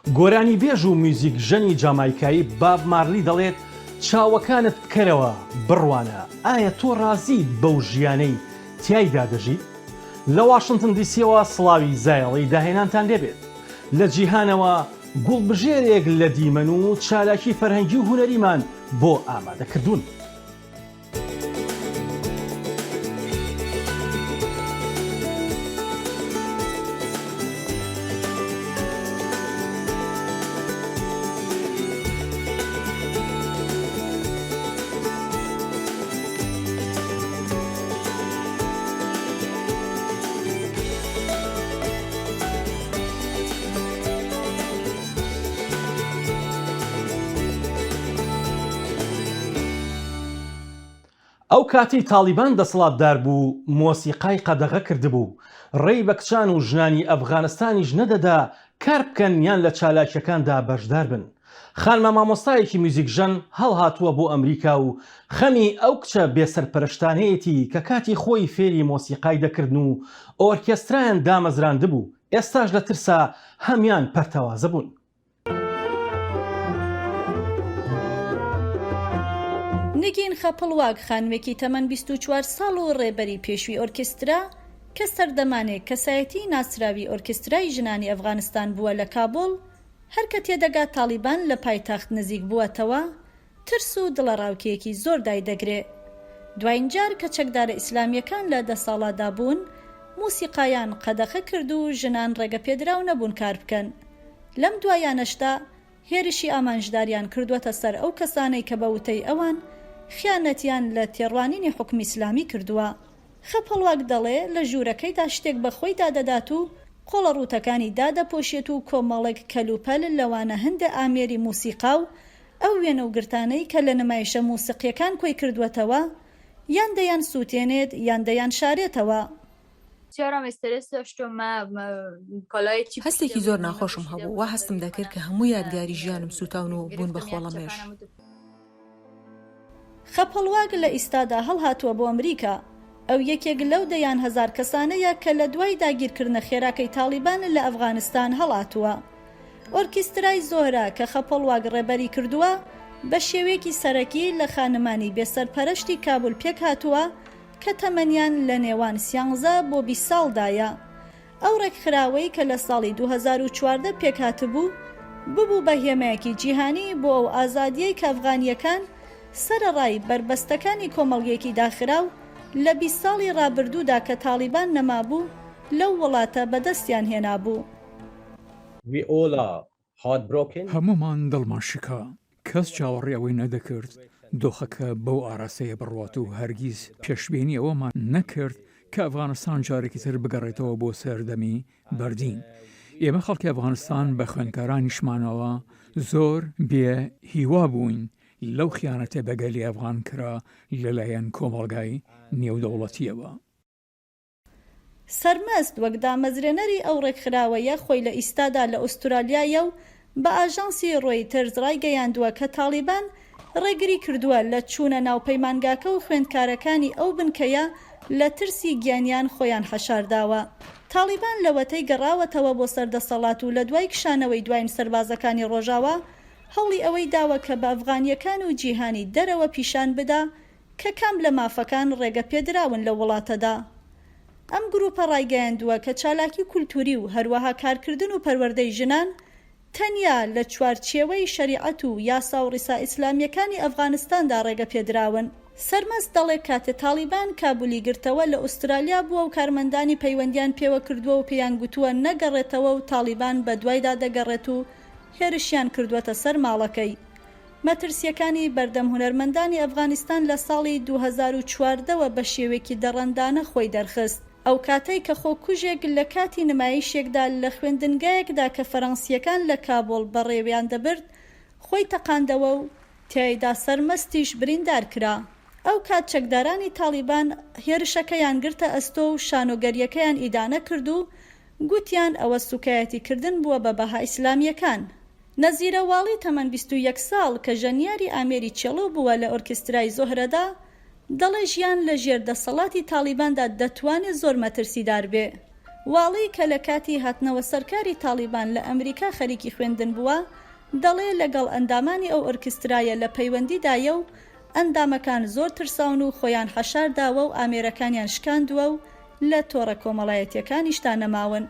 گۆرانی بێژ و میوزیک ژەنی جامایکایی باب مارلی دەڵێت چاوەکانت بکەرەوە بڕوانە، ئایا تۆ ڕازیت بەو ژیانەی تیایدا دەژیت؟ لە واشنگتن دیسیەوە سڵاوی زایڵی داهێنانتان لێبێت. لە جیهانەوە گوڵبژێرێک لە دیمەن و چالاکی فەرهەنگی و هونەریمان بۆ ئامادەکردوون. ئەو کاتی تالیبان دەسەڵاتدار بوو مۆسیقای قەدەغە کردبوو، ڕێی بە کچان و ژنانی ئەفغانستانیش نەدەدا کار بکەن یان لە چالاکیەکاندا بەشدار بن. خانمە مامۆستایەکی میوزیک ژەن هەڵهاتووە بۆ ئەمریکا و خەمی ئەو کچە بێسەرپەرشتانەیەتی کە کاتی خۆی فێری مۆسیقای دەکردن و ئۆرکێسترایان دامەزراندبوو، ئێستاش لە ترسا هەمیان پەرتەوازە بوون. نگین خەپڵواک خانوێکی تەمەن 24 ساڵ و ڕێبەری پێشووی ئۆرکێسترا کە سەردەمانێک کەسایەتی ناسراوی ئۆرکێسترای ژنانی ئەفغانستان بووە لە کابۆڵ، هەر کە تێدەگات تالیبان لە پایتەخت نزیک بووەتەوە ترس و دڵەڕاوکێکی زۆر دایدەگرێ. دوایین جار کە چەکدارە ئیسلامیەکان لە 10 ساڵادا بوون، موسیقایان قەدەخە کرد و ژنان ڕێگە پێدراو نەبوون کار بکەن. لەم دوایانەشدا هێرشی ئامانجداریان کردووەتە سەر ئەو کەسانەی کە بەوتەی ئەوان خیانەتیان لە تێڕوانینی حکومی ئیسلامی کردووە. خەپڵواک دەڵێ لە ژوورەکەیدا شتێک بەخۆی دادەدات و قۆڵە ڕووتەکانی دادەپۆشێت و کۆمەڵێک کەلوپەل لەوانە هەندە ئامێری موسیقا و ئەو وێنە و گرتانەی کە لە نمایشە موسیقیەکان کۆی کردووەتەوە یان دەیان سووتێنێت یان دەیان شارێتەوە. هەستێکی زۆر ناخۆشم هەبوو، وا هەستم دەکرد کە هەموو یادگاری ژیانم سوتاون و بوون بە خۆڵەمێش. خەپڵواک لە ئیستادا هەڵهاتووە بۆ ئەمریکا. ئەو یەکێک لەو دەیان هەزار کەسانەیە کە لە دوای داگیرکردنە خێراکەی تالیبان لە ئەفغانستان هەڵاتووە. ئۆرکێسترای زۆرە کە خەپڵواک ڕێبەری کردووە بە شێوەیەکی سەرەکی لە خانمانی بێسەرپەرشتی کابول پێک هاتووە کە تەمەنیان لە نێوان 13 بۆ 20 ساڵدایە. ئەو ڕێکخراوەی کە لە ساڵی 2014 پێک هاتبوو ببوو بە هێمایەکی جیهانی بۆ ئەو ئازادیەی کە ئەفغانیەکان سەرەڕای بربەستەکانی کۆمەڵگەیەکی داخراو لە 20 ساڵی ڕابردوودا کە تالیبان نەمابوو لەو وڵاتە بەدەستیان هێنابوو. هەمومان دڵمان شکا، کەس چاوەڕێ ئەوەی نەدەکرد دۆخەکە بەو ئاراسەیە بڕوات و هەرگیز پێشبێنی ئەوەمان نەکرد کە ئەفغانستان جارێکی تر بگەڕێتەوە بۆ سەردەمی بەردین. ئێمە خەڵکی ئەفغانستان بە خوێندکارانیشمانەوە زۆر بێ هیوا بووین لەو خیانەتە بەگەلی ئەفغان کرا لەلایەن کۆمەڵگای نێودەوڵەتیەوە. سەرمەست وەک دامەزرێنەری ئەو ڕێکخراوەیە خۆی لە ئیستادا لە ئوسترالیایە و بە ئاژانسی ڕۆیترز ڕایگەیاندووە کە تالیبان ڕێگری کردووە لە چوونە ناو پەیمانگاکە و خوێندکارەکانی ئەو بنکەیە لە ترسی گیانیان خۆیان حەشارداوە. تالیبان لەوەتەی گەڕاوەتەوە بۆ سەردەسەڵات و لە دوای کشانەوەی دوایین سەربازەکانی ڕۆژاوە هەوڵی ئەوەی داوە کە بە ئەفغانیەکان و جیهانی دەرەوە پیشان بدا کە کام لە مافەکان ڕێگە پێدراون لە وڵاتەدا. ئەم گروپە ڕایگەیاندووە کە چالاکی کولتوری و هەروەها کارکردن و پەروەردەی ژنان تەنیا لە چوارچێوەی شەریعەت و یاسا و ڕیسا ئیسلامیەکانی ئەفغانستاندا ڕێگە پێدراون. سەرمەست دەڵێ کاتێ تالیبان کابولی گرتەوە لە ئوسترالیا بووە و کارمەندانی پەیوەندیان پێوە کردووە و پێیان گوتووە نەگەڕێتەوە و تالیبان بە دوایدا دەگەڕێت و هێرشیان کردووەتە سەر ماڵەکەی. مەترسیەکانی بەردەم هونەرمەندانی ئەفغانستان لە ساڵی 2014ەوە بە شێوەیەکی دەڕەندانە خۆی دەرخست. ئەو کاتەی کە خۆکوژێک لە کاتی نمایشێکدا لە خوێندنگایەکدا کە فەڕەنسیەکان لە کابۆڵ بەڕێویان دەبرد خۆی تەقاندەوە و تیایدا سەرمەستیش بریندار کرا. ئەو کات چەکدارانی تالیبان هێرشەکەیان گرتە ئەستۆ و شانۆگەریەکەیان ئیدانە کرد و گوتیان ئەوە سوکایەتیکردن بووە بە بەها ئیسلامیەکان. نەزیرە واڵی تەمەن 21 ساڵ کە ژەنیاری ئامێری چێڵۆ بووە لە ئۆرکێسترای زۆهرەدا دەڵێ ژیان لە ژێردەسەڵاتی تالیباندا دەتوانێت زۆر مەترسیدار بێ. واڵی کە لە کاتی هاتنەوە سەرکاری تالیبان لە ئەمریکا خەریکی خوێندن بووە دەڵێ لەگەڵ ئەندامانی ئەو ئۆرکسترایە لە پەیوەندیدایە و ئەندامەکان زۆر ترساون و خۆیان حەشارداوە و ئامێرەکانیان شکاندووە و لە تۆڕە کۆمەڵایەتیەکانیشدا نەماون.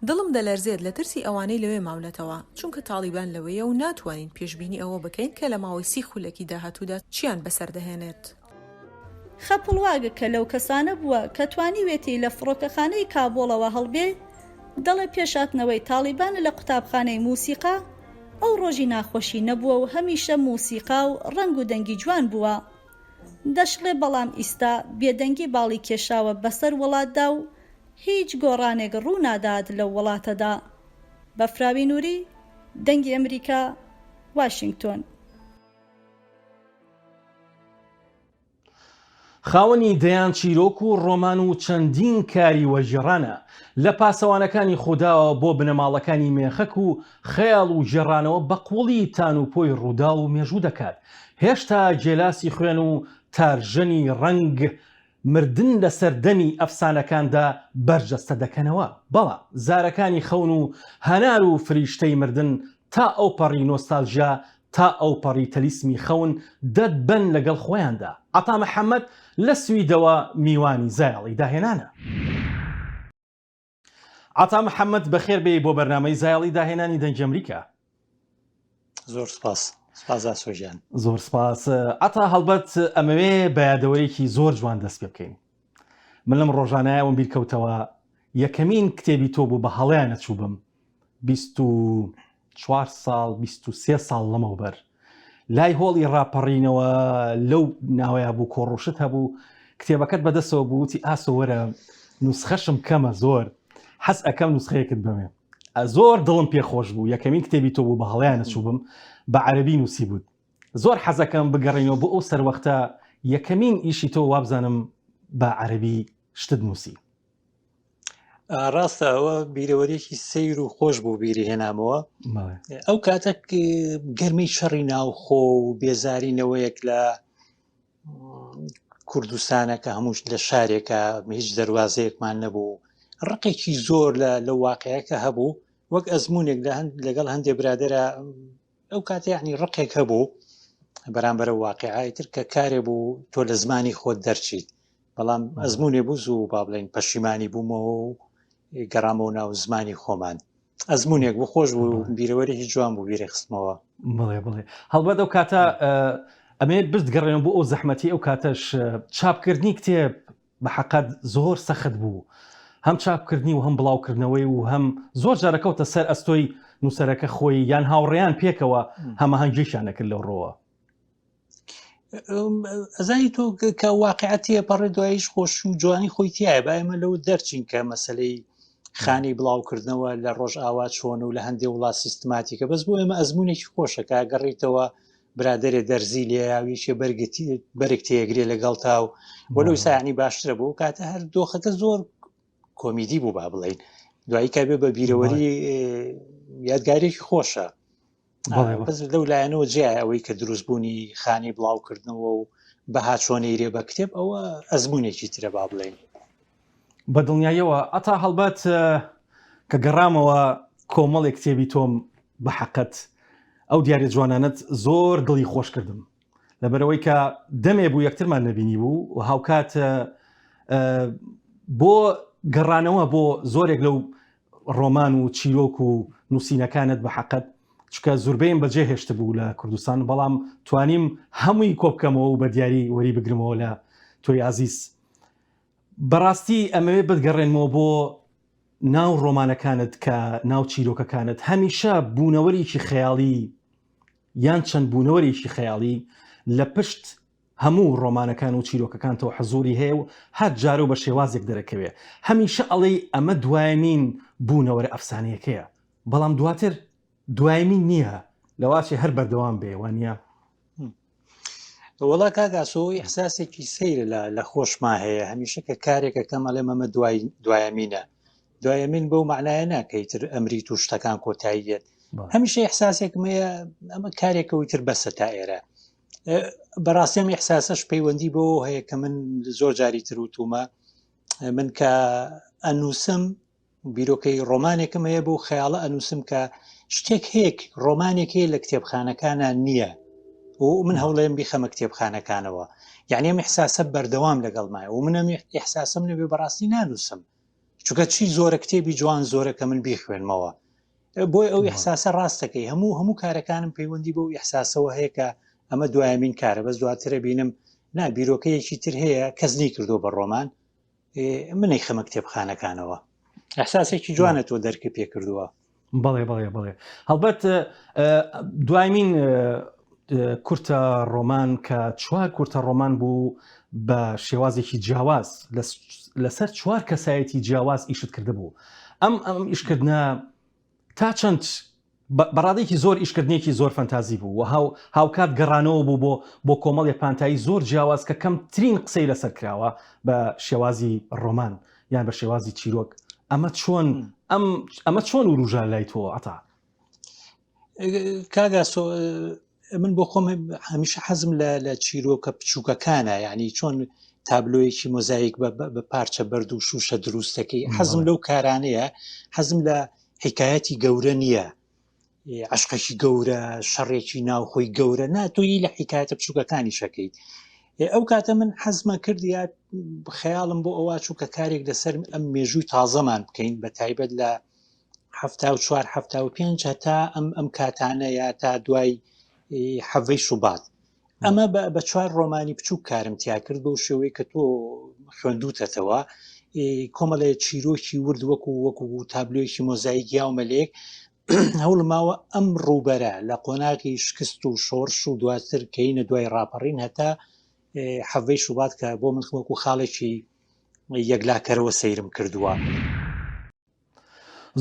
دڵم دەلەرزێت لە ترسی ئەوانەی لەوێ ماونەتەوە چونکە تالیبان لەوەیە و ناتوانین پێشبینی ئەوە بکەین کە لە ماوەی 30 خولەکی داهاتوودا چیان بەسەردەهێنێت. خەپڵواگە کە لەو کەسانە بووە کە توانیوێتی لە فڕۆکەخانەی کابۆڵەوە هەڵبێ دەڵێ پێشاتنەوەی تالیبان لە قوتابخانەی موسیقا ئەو ڕۆژی ناخۆشی نەبووە و هەمیشە موسیقا و ڕنگ و دەنگی جوان بووە. دەشڵێ بەڵام ئیستا بێدەنگی باڵی کێشاوە بەسەر وڵاتدا و هیچ گۆڕانێک ڕوو نادات لەو وڵاتەدا. بەفراوی نووری، دەنگی ئەمریکا، واشنگتۆن. خاوەنی دەیان چیرۆک و ڕۆمان و چەندین کاری وەژێڕانە لە پاسەوانەکانی خودداوە بۆ بنەماڵەکانی مێخەک و خەیاڵ و ژێڕانەوە بە قوڵی تان و پۆی ڕوودا و مێژوو دەکات. هێشتا جێلاسی خوێن و تارژەنی ڕەنگ مردن لە سەردەمی ئەفسانەکاندا بەرجەستە دەکەنەوە. بەڵام زارەکانی خەون و هەنار و فریشتەی مردن تا ئەو پەڕی نۆستالژیا تا ئەو پەڕی تەلیسمی خەون دەتبەن لەگەڵ خۆیاندا. عەتا محەممەد لە سویدەوە میوانی زایڵی داهێنانە. عەتا محەممەد بەخێر بێ بۆ بەرنامەی زایڵی داهێنانی دەنگی ئەمریکا. زۆر سپاس. سپاس سۆژیان. زۆر سپاس. عەتا هەڵبەت ئەمەوێ بەیادەوەیەکی زۆر جوان دەست پێ بکەین. من لەم ڕۆژانایەوەم بیرکەوتەوە یەکەمین کتێبی تۆ بوو بە هەڵەیان نەچوو بم 24 ساڵ 23 ساڵ لەمەوبەر لای هۆڵی ڕاپەڕینەوە لەو ناوەیە بوو کۆڕۆشت هەبوو کتێبەکەت بەدەستەوە بوو وتی ئاسۆ وەرە نوسخەشم کەمە زۆر حەز ئەەکەم نوسخەیەکت بمێ. زۆر دڵم پێخۆش بوو یەکەمین کتێبی تۆ بوو بە هەڵەیان نەچوو بم بە عەرەبی نووسی بوو. زۆر حەزەکەم بگەڕێنەوە بۆ ئەو سەروەختە یەکەمین ئیشی تۆ وابزانم بە عەرەبی شتت نووسی. ڕاستە ئەوە بیرەوەریەکی سەیر و خۆش بوو بیری هێنامەوە. ئەو کاتێک گەرمی شەڕی ناوخۆ و بێزارینەوەیەک لە کوردستانە کە هەمووش لە شارێکە هیچ دەواازەیەکمان نەبوو ڕقێکی زۆر لە واقعەکە هەبوو وەک ئەزمونێک لەگەڵ هەندێک برادرە ئەو کاتە یعنی ڕقێک هەبوو بەرامبەرە واقعای تر کە کارێ بوو تۆ لە زمانی خۆت دەرچیت بەڵام ئەزمونێ بوو زوو با بڵێن پەشیمانی بوومەوە و گەڕامەوە ناو زمانی خۆمان ئەزمونێک بوو خۆش بوو بیرەوەرێکی جوان بوو بیرێ خستمەوە. بڵێ هەڵبەت ئەو کاتە ئەمێ برد گەڕێن بۆ ئەو زەحمەتی ئەو کاتەش چاپکردنی کتێب بە حەقەت زۆر سەخت بوو هەم چاپکردنی و هەم بڵاوکردنەوەی و هەم زۆر جارەکەوتە سەر ئەستۆی نووسەرەکە خۆی یان هاوڕێیان پێکەوە هەمە هەنگیشیان نەکرد لەو ڕۆوە. ئەزانی تۆ کە واقعەتیە پەڕێ دواییش خۆش و جوانی خۆی تایە با ئێمە لەو دەرچین کە مەسلەی خانی بڵاوکردنەوە لە ڕۆژ ئاوا چۆن و لە هەندێک وڵات سیستماتیکە بەس بۆ ئێمە ئەزمونێکی خۆشە کە گەڕیتەوە برادێ دەرزی لێ یاویشە بەرگ تێگرێ لەگەڵ تا و وەلەوەی ساعنی باشترە بوو کاتە هەر دۆخەکە زۆر کۆمیدی بوو با بڵین دوایی کا بێ بە بیرەوەری یادگارێکی خۆشە. بەس لەو لایەنەوە جیای ئەوەی کە دروستبوونی خانی بڵاوکردنەوە و بەها چۆنەیرێ بە کتێب ئەوە ئەزمونێکی ترە با بڵین. بە دڵنیاییەوە ئەتا هەڵبەت کە گەڕامەوە کۆمەڵێک کتێبی تۆم بە حەقەت ئەو دیارە جوانانت زۆر دڵی خۆش کردم لەبەرەوەی کە دەمێ بوو یەکترمان نەبینی بوو و هاوکات بۆ گەڕانەوە بۆ زۆرێک لەو ڕۆمان و چیرۆک و نووسینەکانت بە حەقەت چکە زوربەیەم بەجێ هێشت بوو لە کوردستان بەڵام توانیم هەمووی کۆبکەمەوە و بە دیاری وەری بگرمەوە لە تۆی عزیز. بەڕاستی ئەمەوێ بتگەڕێنمەوە بۆ ناو ڕۆمانەکانت کە ناو چیرۆکەکانت هەمیشە بوونەوەریکی خەیاڵی یان چەند بوونەوەریکی خەیاڵی لە پشت هەموو ڕۆمانەکان و چیرۆکەکانەوە حەزوری هەیە و هەر جارە بە شێوازێک دەرەکەوێ هەمیشە ئەڵێ ئەمە دوایمین بوونەوەرە ئەفسانەیەکەیە بەڵام دواتر دوایمین نییە لەواشی هەر بەردەوام بێ وانە. وەڵا کاگاسۆ ئیحساسێکی سەیرە لە خۆشما هەیە هەمیشە کە کارێکەکەم ئەڵێ ئەمە دوایەمینە دوایەمین بەو معنایە ناکەیتر ئەمری و شتەکان کۆتاییەت هەمیشە ئیحساسێکم هەیە ئەمە کارێکەوەی تر بەسە تا ئێرە. بەڕاستیم ئیحساسەش پەیوەندی بۆ هەیە کە من زۆر جاری تر وتومە من کە ئەنووسم بیرۆکەی ڕۆمانێکم هەیە بۆ خەیاڵە ئەنووسم کە شتێک هەیەک ڕۆمانێک هەیە لە کتێبخانەکانە نییە و من هەوڵێم بیخەمە کتێبخانەکانەوە یعنی ئەم ئیحساسە بەردەوام لەگەڵمایە و منەم ئیحساسم لەبێ بەڕاستی نانووسم چونکە چی زۆرە کتێبی جوان زۆرە کە من بیخوێنمەوە بۆی ئەو ئیحساسە ڕاستەکەی هەموو کارەکانم پەیوەندی بۆ ئیحساسەوە هەیە کە ئەمە دوایمین کارە بەس دواترە بینم بیرۆکەیەکی تر هەیە کەس نەیکردو بە ڕۆمان منەی خەمە کتێبخانەکانەوە ئەحساسێکی جوانە تۆ دەرکە پێ کردووە بەڵێ هەڵبەت دوایمین کورتە ڕۆمان کە چوار کورتە ڕۆمان بوو بە شێوازێکی جیاواز لەسەر چوار کەسایەتی جیاواز ئیشت کرده بوو ئەم ئیشکردنە تا چەند بەڕادێکی زۆر ئیشکردنێکی زۆر فەنتازی بوو و هاوکات گەڕانەوە بوو بۆ کۆمەڵی پانتایی زۆر جیاواز کە کەمترین قسەی لەسەر کراوە بە شێوازی ڕۆمان یان بە شێوازی چیرۆک ئەمە چۆن وروژە لای تۆ عتا کاگاسۆ من بۆ خۆم هەمیشە حەزم لە چیرۆکە بچووکەکانە یعنی چۆن تابلۆیەکی مۆزاییک بە پارچە بەرد و شوشە دروستەکەی حەزم لەو کارانەیە حەزم لە حکایەتی گەورە نییە عشقێکی گەورە شەڕێکی ناوخۆی گەورە ناتۆیی لە حکایەتە بچووکەکانی شەکەیت ئەو کاتە من حەزمە کردیا خەیاڵم بۆ ئەوە چووکە کارێک لەسەر ئەم مێژووی تازەمان بکەین بە تایبەت لە 1975 هەتا ئەم کاتانەیە تا دوای حەڤەی شوبات ئەمە بە چوار ڕۆمانی بچوو کارم تیا کرد بەو شێوەیە کە تۆ خوێندوتەتەوە کۆمەڵێ چیرۆکی ورد وەکو تابلۆیەکی مۆزاییک یا مەلێک هەوڵماوە ئەم ڕووبەرە لە قۆناغی شکست و شۆڕش و دواتر کەینە دوای ڕاپەڕین هەتا حەڤەی شوبات کە بۆ من وەکو خاڵێکی یەکلاکەرەوە سەیرم کردووە.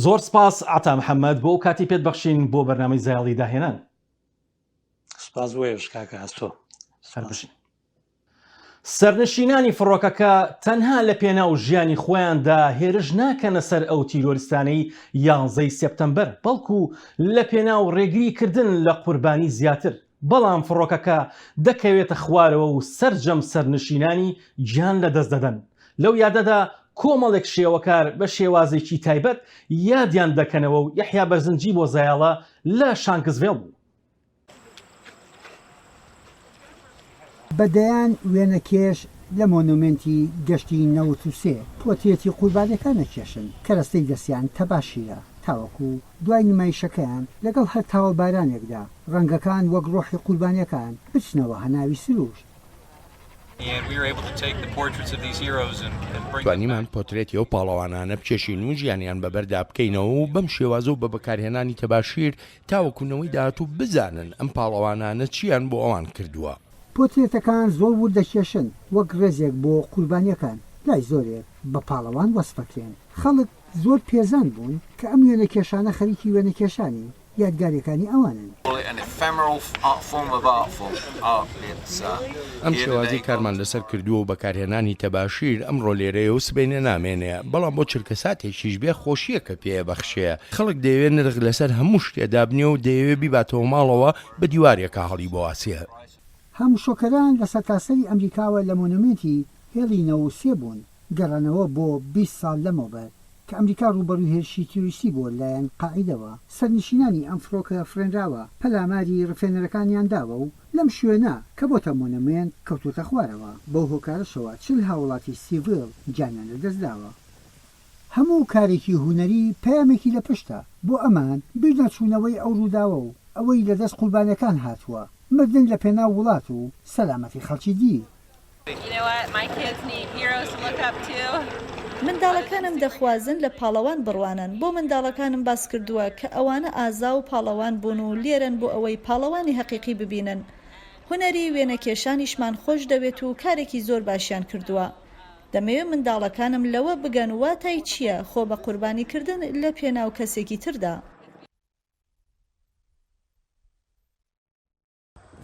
زۆر سپاس عتا محەممەد بۆ کاتی پێت بەخشین بۆ بەرنامەی زایاڵی داهێنان. سپاس وێش کاکە ئەستۆ بشین. سەرنشینانی فڕۆکەکە تەنها لە پێناو ژیانی خۆیاندا هێرش ناکەنە سەر ئەو تیرۆریستانەی 11 سێپتەمبەر بەڵکو لە پێناو ڕێگریکردن لە قوربانی زیاتر بەڵام فڕۆکەکە دەکەوێتە خوارەوە و سەرجەم سەرنشینانی گیان لە دەست دەدەن. لەو یادەدا کۆمەڵێک شێوەکار بە شێوازێکی تایبەت یادیان دەکەنەوە و یەحیا بەرزنجی بۆ زایاڵە لە شانکسڤێڵ بوو. بەدەیان وێنەکێش لە مۆنومنتی گەشتی 93 پۆتێتی قوربانەکانە کێشن کە ڕستەی دەستیان تەباشیرە تاوەکو دوای نمایشەکەیان لەگەڵ هەر تاوەبارانێکدا ڕەنگەکان وەک ڕۆحی قوربانیەکان بچنەوە هەناوی سروش. توانیمان پۆترێتی ئەو پاڵەوانانە بکێشین و ژیانیان بەبەردا بکەینەوە و بەم شێوازە و بە بەکارهێنانی تەباشیر تاوەکوونەوەی داهاتوو بزانن ئەم پاڵەوانانە چیان بۆ ئەوان کردووە. پۆترێتەکان زۆر وردەکێشن وەک ڕێزێک بۆ قوربانیەکان لای زۆرێک بە پاڵەوان وەسفەکرێن. خەڵک زۆر پێزان بوون کە ئەم وێنەکێشانە خەریکی وێنەکێشانی یادگارەکانی ئەوانن. ئەم شێوازی کارمان لەسەر کردووە و بەکارهێنانی تەباشیر ئەمڕۆ لێرەیە و سبەینە نامێنەیە بەڵام بۆ چرکە ساتێکیش بێ خۆشیە کە پێ بەخشەیە. خەڵک دەیەوێت نرخ لەسەر هەموو شتێدا بنێ و دەیەوێت بیباتەوە ماڵەوە بە دیوارێکە هەڵی بۆ ئاسیە. هەموو شۆکەران لە سەرتاسەری ئەمریکاوە لە مۆنومنتی هێڵی 93 بوون گەڕانەوە بۆ 20 ساڵ لەمەوبەر کە ئەمریکا ڕوبەروو هێرشی تیروریستی بۆ لایەن قاعیدەوە. سەرنشینانی ئەم فڕۆکە فرێنراوە پەلاماری ڕفێنەرەکانیان داوە و لەم شوێنە کە بۆتە مۆنومنت کەوتوتە خوارەوە. بەو هۆکارەشەوە 40 هاوڵاتی سیڤیل گیانیان لەدەستداوە. هەموو کارێکی هونەری پەیامێکی لە پشتە بۆ ئەمان بیرنەچوونەوەی ئەو ڕووداوە و ئەوەی لەدەست قوربانەکان هاتووە مردن لە پێناو وڵات و سەلامەتی خەڵکی دی. منداڵەکانم دەخوازن لە پاڵەوان بڕوانن بۆ منداڵەکانم باس کردووە کە ئەوانە ئازا و پاڵەوان بوون و لێرن بۆ ئەوەی پاڵەوانی حەقیقی ببینن. هونەری وێنەکێشانیشمان خۆش دەوێت و کارێکی زۆر باشیان کردووە. دەمەوێت منداڵەکانم لەوە بگەن واتای چییە خۆ بە قوربانیکردن لە پێناو کەسێکی تردا.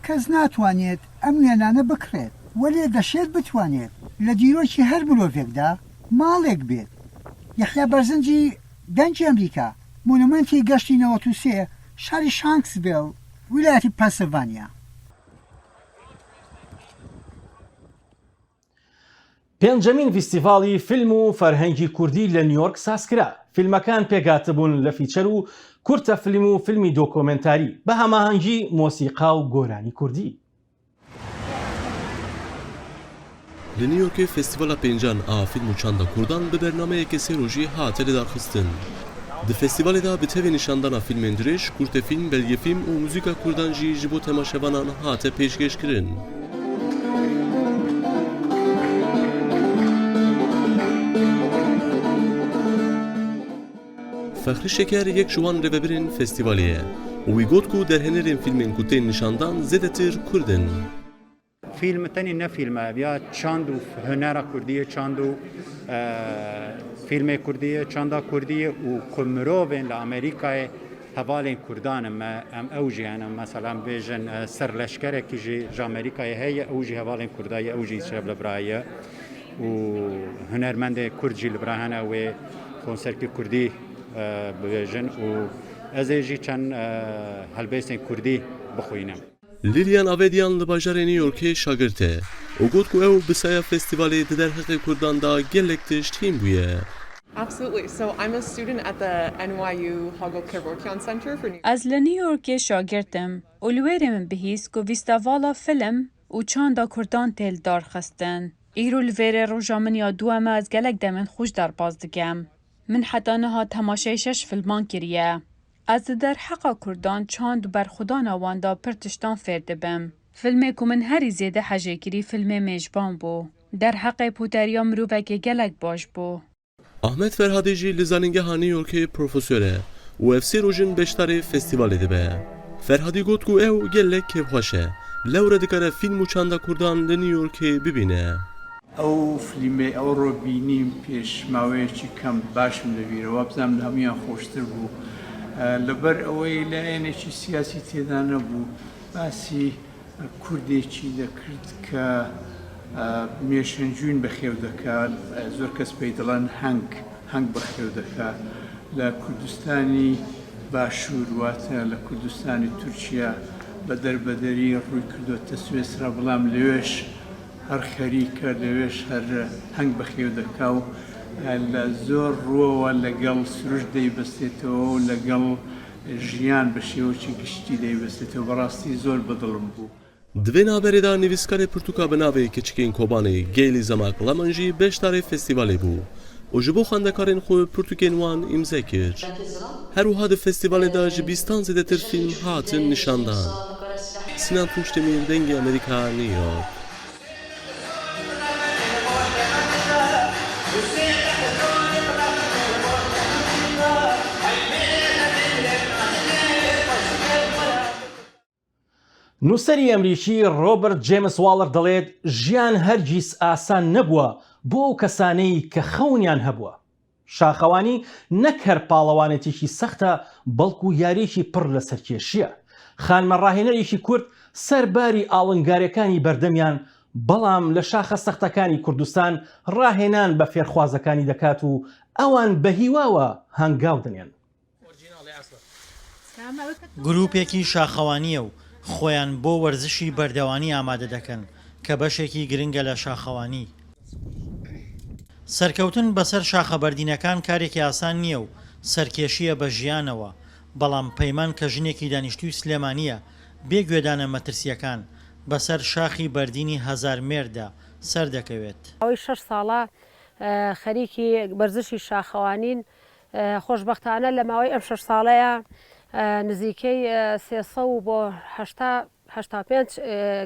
کەس ناتوانێت ئەم وێنانە بکرێت وەلێ دەشێت بتوانێت لە دیرۆکی هەر مرۆڤێکدا ماڵێک بێت. یەحیا بەرزنجی دەنگی ئەمریکا مۆنومنتی گەشتی 93 شاری شانکسڤیل ویلایەتی پەنسیلڤانیا. پێنجەمین فیستیڤاڵی فیلم و فەرهەنگی کوردی لە نیویۆرک سازکرا. فیلمەکان پێگاتەبوون لە فیچەر و کورتە فیلم و فیلمی دۆکۆمنتاری بە هەماهەنگی مۆسیقا و گۆرانی کوردی. لە نیویۆرکی فستیڤاڵە پێنجان ئا فیلم و چەندە کوردان بە بەرنامەیەکی سێ ڕۆژی هاتە لەدارخستن. Di festîvalê da bi tevê nîşandana fîlmên dirêj, kurtefîlm, belgefîlm û muzîka Kurdan jî ji bo temaşevanan hate pêşkêşkirin. Fexrî Şeker yek ji wan rêvebirên festîvalê ye û wî got ku derhenerên fîlmên ku tên nîşandan zêdetir Kurd in. فیلم تنی نه فیلمه بیا چند و هنر کردیه چند و فیلم کردیه چند کردیه و کمروین لامریکای حوالین کردان ما ام اوجی انا مثلا بیژن سر لشکره کی جی امریکای هی اوجی حوالین کردای اوجی شب لبرایه و هنرمند کردی لبراهنا و کنسرت کردی بیژن و ازیجی چند هلبسین کردی بخوینم. Lilian Avedian li bajarê Nîyorkê şagird e û got ku ew bi saya festîvalê di derheqê Kurdan da gelek tişt hîn bûye. Absolutely. So I'm a student at the NYU Hoggle Kevorkian Center for New. Ez li New Yorkê şagirdim û li wêrê min bihîst ku fîstevala film û çanda Kurdan tê li darxistin. Îro li vêrê roja min ya duwe me ez gelek demên xweş derbas dikim. Min heta niha temaşeyê 6 filman kiriye. Ez di derheqa Kurdan çand û berxwedana wan da pir tiştan fêr dibim. Filmê ku min herî zêde hejê kirî filmê mêjban bû. Derheqê poteriya mirovekê gelek baş bû. Ahmet Ferhadî jî li zanîngeha Nîyorkê profesör e û ev sê rojin beşdarê festîvalê dibe. Ferhadî got ku ew gelek kêfxweş e. Lewre dikare fîlm û çanda Kurdan li Nîyorkê bibîne. ئەو فلیمێ ئەو ڕۆ بینیم پێش ماوەیەکی کەم باشم لەبیرەوە بزانم لە هەمویان خۆشتر بوو لەبەر ئەوەی لایەنێکی سیاسی تێدا نەبوو باسی کوردێکی دەکرد کە مێشنجوین بەخێو دەکات زۆر کەس پێی دەڵێن هەنگ بەخێو دەکات لە کوردستانی باشوور واتە لە کوردستانی تورکیا بە دەربەدەری ڕووی کردوتە سوێسرا بەڵام لەوێش هەر خەریکە لەوێش هەر هەنگ بەخێو دەکا و لە زۆر ڕووەوە لەگەڵ سروش دەیبەستێتەوە و لەگەڵ ژیان بە شێوەی گشتی دەیبەستێتەوە بەڕاستی زۆر بەدڵم بوو. Divê naberê da nivîskarê Pirtûka bi navê Keçikên Kobanê Gêlî Zemakleman jî beşdarê festîvalê bû û ji bo xwendekarên xwe pirtûkên wan îmze kir. Her wiha di festîvalê da ji bîstan zêdetir fîlm hatin nîşandan. Sinan Tunçdemîr, Dengê Amerîka, New York. نووسەری ئەمریکی ڕۆبرت جێمس واڵر دەڵێت ژیان هەرگیز ئاسان نەبووە بۆ ئەو کەسانەی کە خەونیان هەبووە. شاخەوانی نەک هەر پاڵەوانێتێکی سەختە بەڵکو یاریێکی پڕ لە سەرکێشیە. خانمەڕاهێنەرێکی کورد سەرباری ئاڵنگارەکانی بەردەمیان بەڵام لە شاخە سەختەکانی کوردستان ڕاهێنان بە فێرخوازەکانی دەکات و ئەوان بە هیواوە هەنگاو دەنێن. گروپێکی شاخەوانیە و خۆیان بۆ وەرزشی بەردەوانی ئامادە دەکەن کە بەشێکی گرنگە لە شاخەوانی. سەرکەوتن بەسەر شاخە بەردینەکان کارێکی ئاسان نییە و سەرکێشیە بە ژیانەوە، بەڵام پەیمان کە ژنێکی دانیشتووی سلێمانیە بێگوێدانە مەترسیەکان بەسەر شاخی بەردینی هەزار مێردا سەر دەکەوێت. ئەوەی 6 ساڵە خەریکی بەرزشی شاخەوانین خۆشبەختانە لە ماوەی ئەم 6 ساڵەیە نزیکەی 300 بۆ 85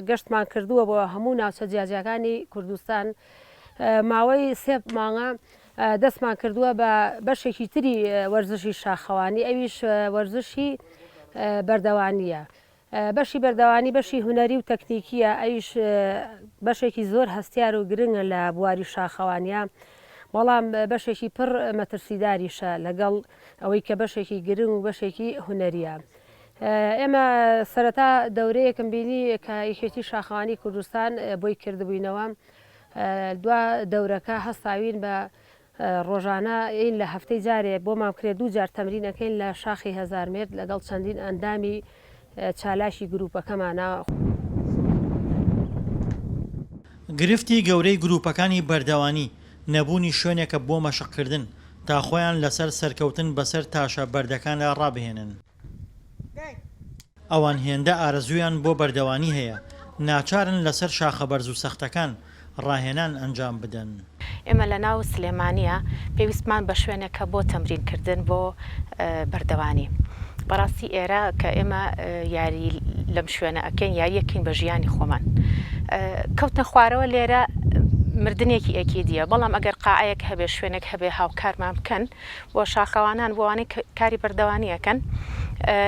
گەشتمان کردووە بۆ هەموو ناوچە جیاجیەکانی کوردستان. ماوەی 3 مانگە دەستمان کردووە بە بەشێکی تری وەرزشی شاخەوانی، ئەویش وەرزشی بەردەوانیە. بەشی بەردەوانی بەشی هونەری و تەکنیکیە، ئەویش بەشێکی زۆر هەستیار و گرنگە لە بواری شاخەوانیە، بەڵام بەشێکی پڕ مەترسیداریشە لەگەڵ ئەوەی کە بەشێکی گرنگ و بەشێکی هونەریە. ئێمە سەرەتا دەورەیەکم بینی کە یەکێتی شاخەوانی کوردستان بۆی کردبووینەوە. دوا دەورەکە هەستاوین بە ڕۆژانە ئین لە هەفتەی جارێ بۆمان کرێت 2 جار تەمرینەکەین لە شاخی هەزار مێرد لەگەڵ چەندین ئەندامی چالاشی گروپەکەمانە. گرفتی گەورەی گروپەکانی بەردەوانی نەبوونی شوێنێکە بۆ مەشقکردن تا خۆیان لەسەر سەرکەوتن بەسەر تاشە بەردەکاندا ڕابهێنن. ئەوان هێندە ئارەزویان بۆ بەردەوانی هەیە، ناچارن لەسەر شاخە بەرز و سەختەکان ڕاهێنان ئەنجام بدەن. ئێمە لە ناو سلێمانیە پێویستمان بە شوێنێکە بۆ تەمرینکردن بۆ بەردەوانی. بەڕاستی ئێرە کە ئێمە یاری لەم شوێنە ئەکەین یاریەکەین بە ژیانی خۆمان. کەوتنە خوارەوە لێرە مردنێکی ئەکیدیە، بەڵام ئەگەر قاعەیەک هەبێ شوێنێک هەبێ هاوکارمان بکەن بۆ شاخەوانان بۆوانەی کاری بەردەوانیەکەن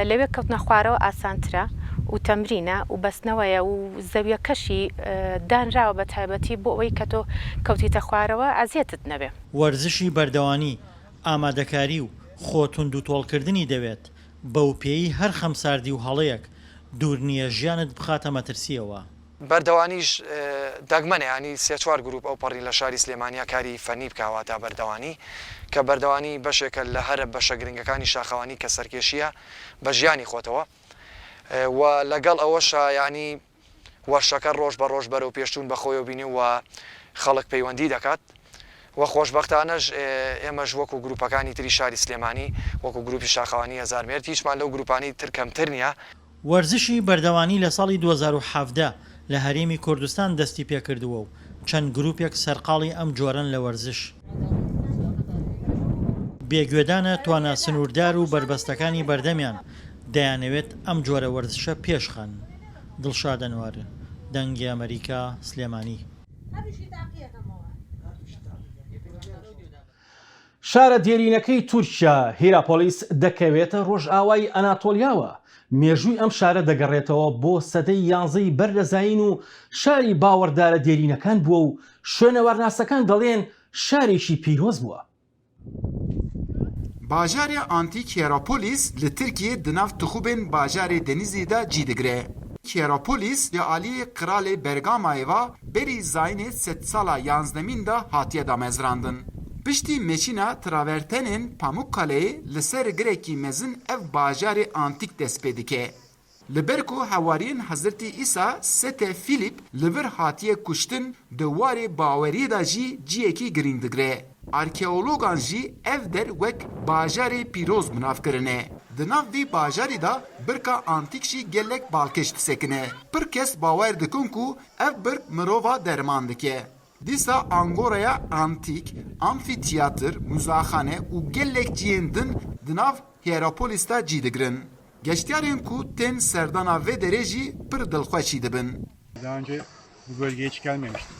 لەوێ کەوتنە خوارەوە ئاسانترە و تەمرینە و بەستنەوەیە و زەویەکەشی دانراوە بە تایبەتی بۆ ئەوەی کە تۆ کەوتیتە خوارەوە ئازیێتت نەبێ. وەرزشی بەردەوانی ئامادەکاری و خۆتوند و تۆڵکردنی دەوێت بەو پێی هەر خەمساردی و هەڵەیەک دوور نییە ژیانت بخاتە مەترسیەوە. بەردەوانیش دەگمەنێ ینی سێ چوار گروپ ئەو پەڕی لە شاری سلێمانیا کاری فەنی بکەواتە بەردەوانی کە بەردەوانی بەشێکە لە هەرە بەشە گرنگەکانی شاخەوانی کە سەرکێشیە بە ژیانی خۆتەوە و لەگەڵ ئەوەشە ینی وەرشەکە ڕۆژ بە ڕۆژ بەرەو پێشتون بەخۆی و بینی و خەڵک پەیوەندی دەکات و خۆشبەختانەش ئێمەش وەکو گروپەکانی تری شاری سلێمانی وەکو گروپی شاخەوانی هەزار مێرد هیچمان لەو گروپانی تر کەمتر نییە. وەرزشی بەردەوانی لە ساڵی 2017 لە هەرێمی کوردستان دەستی پێکردووە و چەند گروپێک سەرقاڵی ئەم جۆرن لە وەرزش. بێگوێدانە توانە سنووردار و بربەستەکانی بەردەمیان دەیانەوێت ئەم جۆرە وەرزشە پێشخەن. دڵشاد ئەنوار، دەنگی ئەمریکا، سلێمانی. شارە دێرینەکەی تورکیا هێراپۆلیس دەکەوێتە ڕۆژئاوای ئەناتۆلیاوە. مێژووی ئەم شارە دەگەڕێتەوە بۆ سەدەی 11 بەردەزین و شاری باوەڕدارە دێرینەکان بووە و شوێنەوەرناسەکان دەڵێن شارێکی پیرۆز بووە. باژارê Antîk Hierapolis li Tirkiyê di nav tixûbên bajarê Denizlî de cî digire. Hierapolis li aliyê Qiralê Bergamayê ve berî zayînê sed sala 11 de hatiye damezrandin. Piştî meçîna travertenên Pamukkale'yê li ser girekî mezin ev bajarê antîk dest pê dike. Li ber ku hewariyên Hezretî Îsa Sete Filîp li vir hatiye kuştin di warê baweriyê de jî ciyekî girîng digire. Arkeologan jî ev der wek bajarê pîroz binav kirine. Di nav vî bajarî de birka antîk jî gelek balkêş disekine. Pir kes bawer dikin ku ev birk mirova derman dike. Dîsa Angora'ya antîk, amfiteyatr, müzaxane û gelek ciyên din di nav Hierapolis de cî digirin. Geştyarên ku tên serdana vê derê jî pir dilxweşî dibin. Daha önce bu bölgeye hiç gelmemiştim.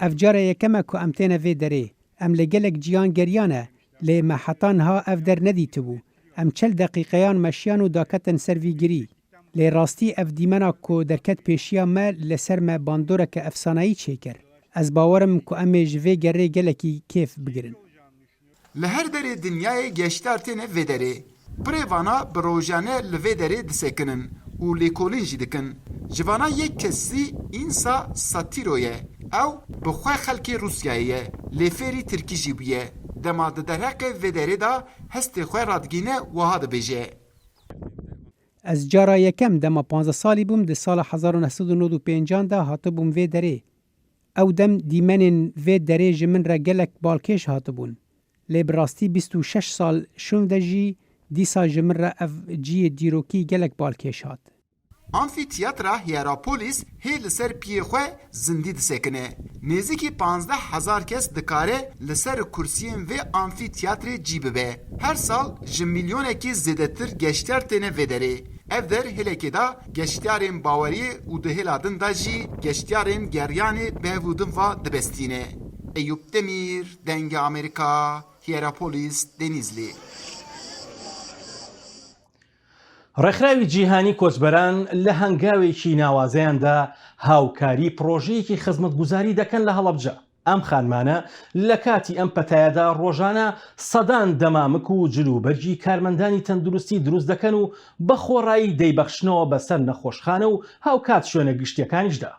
Ev cara yekeme ku em têne vê derê. Em li gelek ciyan geriyane lê me heta niha ev der nedîtibû. Em çel deqîqeyan meşiyan û daketin ser vî girî. Lê rastî ev dîmena ku derket pêşiya me li ser me bandoreke efsanayî çêkir. Ez bawerim ku em ê ji vê gerê gelekî kêf bigirin. Li her derê dinyayê geştyar têne vê derê. Pirêvana bi rojane li vê derê disekinin û lêkolîn jî dikin. Ji vana yek kesî Însa Satîro ye. Ew bi xwe xelkê Rusyayê ye, lê fêrî Tirkî jî bûye. Dema di derheqê vê derê de hestê xwe radgîne wiha dibêje. Ez cara yekem dema 15 salî bûm di sala 1995 de hatibûm vê derê. Ew dem dîmenên vê derê ji min re gelek balkêş hatibûn. Lê bi rastî 26 sal şûn de jî dîsa ji min re ev ciyê dîrokî gelek balkêş hat. Amfiteyatra Hierapolis hê li ser piyê xwe zindî disekine. Nêzîkî 15,000 kes dikare li ser kursiyên vê amfiteyatrê cî bibe. Her sal ji milyonekî zêdetir geştyar têne vê derê. Ev der hilekê de geştyarên baweriyê û di hêla din de jî geştyarên geryanê bevûdin va dibestîne. Eyüp Demir, Denge Amerika, Hierapolis, Denizli. ڕێکخراوی جیهانی کۆچبەران لە هەنگاوێکی ناوازەیاندا هاوکاری پرۆژەیەکی خزمەتگوزاری دەکەن لە هەڵەبجە. ئەم خانمانە لە کاتی ئەم پەتایەدا ڕۆژانە سەدان دەمامک و جلوبەرجی کارمەندانی تەندروستی دروست دەکەن و بە خۆڕایی دەیبەخشنەوە بەسەر نەخۆشخانە و هاوکات شوێنە گشتیەکانیشدا.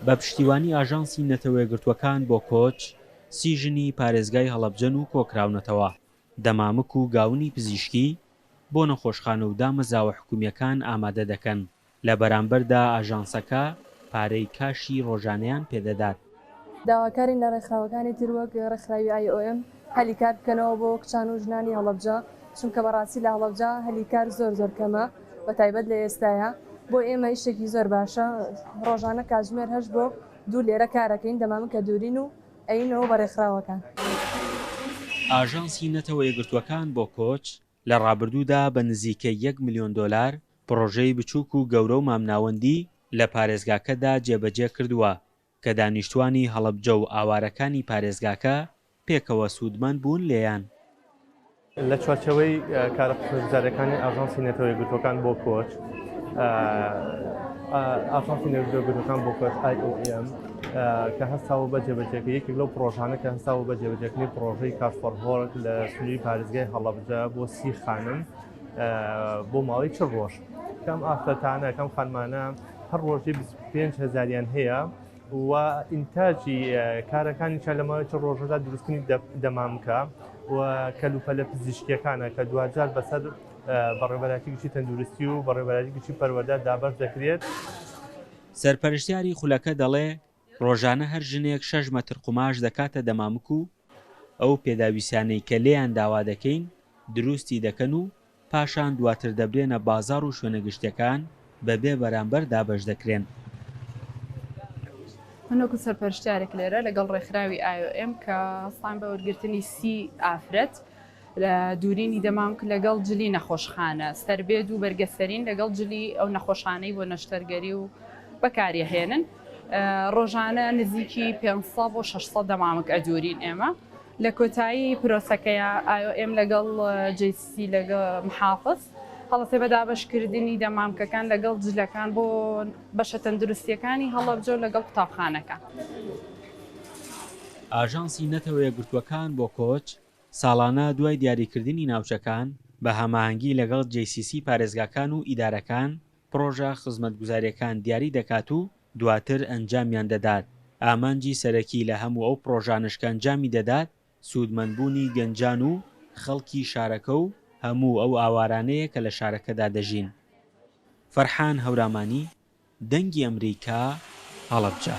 بە پشتیوانی ئاژانسی نەتەوە یەکگرتووەکان بۆ کۆچ، سیژنی پارێزگای هەڵەبجەن و کۆکراونەتەوە دەمامک و گاونی پزیشکی بۆ نەخۆشخانە و دامەزاوە حکومیەکان ئامادە دەکەن. لە بەرامبەردا ئاژانسەکە پارەی کاشی ڕۆژانەیان پێدەدات. داواکارین لە ڕێکخراوەکانی تر وەک ڕێکخراوی IOM هەلیکار بکەنەوە بۆ کچان و ژنانی هەڵەبجە، چونکە بەڕاستی لە هەڵەبجە هەلیکار زۆر کەمە بە تایبەت لە ئێستاە. بۆ ئێمە شتێکی زۆر باشە ڕۆژانە کاتژمێر هەش بۆ دوو لێرە کارەکەین دەمامن کە دوورین و ئەینەوە بە ڕێکخراوەکان. ئاژانسی نەتەوە یەکگرتووەکان بۆ کۆچ لە ڕابردوودا بە نزیکەی $1 ملیۆن پرۆژەی بچووک و گەورە و مامناوەندی لە پارێزگاکەدا جێبەجێ کردووە کە دانیشتوانی هەڵەبجە و ئاوارەکانی پارێزگاکە پێکەوە سوودمەند بوون لێیان. لە چوارچەوەی کارە گوزارەکانی ئاژانسی نەتەوە یەکگرتووەکان بۆ کۆچ ئاژانسی نەتەوە یەکگرتووەکان بۆ کۆچ IOM کە هەستاوە بە جێبەجێکردنی یەکێک لەو پرۆژانە کە هەستاوە بە جێبەجێکردنی پرۆژەی کارفۆرهۆڵک لە سنووری پارێزگای هەڵەبجە بۆ 30 خانم بۆ ماوەی 4 ڕۆژ. کەم ئافرەتانە کەم خانمانە هەر ڕۆژی 25,000 هەیە و ئینتاجی کارەکانی چا لەماوەی 4 ڕۆژەدا دروستکردنی دەمامکە و کەلوپەلە پزیشکیەکانە کە دوجار بەسەر بەڕێوەبەرەتی گشتی تەندروستی و بەڕێوەبەرەتی گشتی پەروەردە دابەش دەکرێت. سەرپەرشتیاری خولەکە دەڵێ ڕۆژانە هەر ژنێک 6 مەتر قوماش دەکاتە دەمامک و ئەو پێداویستانەی کە لێیان داوا دەکەین دروستی دەکەن و پاشان دواتر دەبرێنە بازاڕ و شوێنە گشتەکان بەبێ بەرامبەر دابەش دەکرێن. منوەکو سەرپەرشتیارێک لێرە لەگەڵ ڕێکخراوی IOM کە هەستان بە وەرگرتنی 30 ئافرەت لە دوورینی دەمامک لەگەڵ جلی نەخۆشخانە سەربێد و بەرگەسەرین لەگەڵ جلی ئەو نەخۆشانەی بۆ نەشتەرگەری و بەکاریهێنن. ڕۆژانە نزیکی 500 بۆ 600 دەمامک ئەدورین ئێمە. لە کۆتایی پرۆسەکەیە IOM لەگەڵ JCC لەگەڵ محافظ هەڵەتی بەدابشکردنی دەمامکەکان لەگەڵ جلەکان بۆ بەشە تەندروستیەکانی هەڵەبجە و لەگەڵ قوتابخانەکان. ئاژانسی نەتەوە یەکگرتووەکان بۆ کۆچ ساڵانە دوای دیاریکردنی ناوچەکان بە هەماهەنگی لەگەڵ JCC پارێزگاکان و ئیدارەکان پرۆژە خزمەتگوزاریەکان دیاری دەکات و دواتر ئەنجامیان دەدات. ئامانجی سەرەکی لە هەموو ئەو پرۆژانشکە ئەنجامی دەدات سوودمەندبوونی گەنجان و خەڵکی شارەکە و هەموو ئەو ئاوارانەیە کە لە شارەکەدا دەژین. فەرحان هەورامانی، دەنگی ئەمریکا، هەڵەبجە.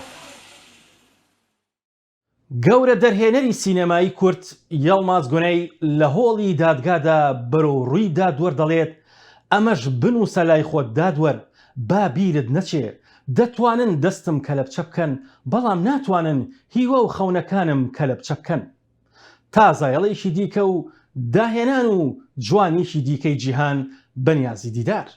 گەورە دەرهێنەری سینەمایی کورد یەڵماز گونەی لە هۆڵی دادگادا بەرەو ڕووی دادوەر دەڵێت ئەمەش بنووسە لای خۆت دادوەر با بیرت نەچێ دەتوانن دەستم کەلەپچە بکەن بەڵام ناتوانن هیوە و خەونەکانم کەلەپچە بکەن. تازایەڵێکی دیکە و داهێنان و جوانیشی دیکەی جیهان بەنیازی دیدار.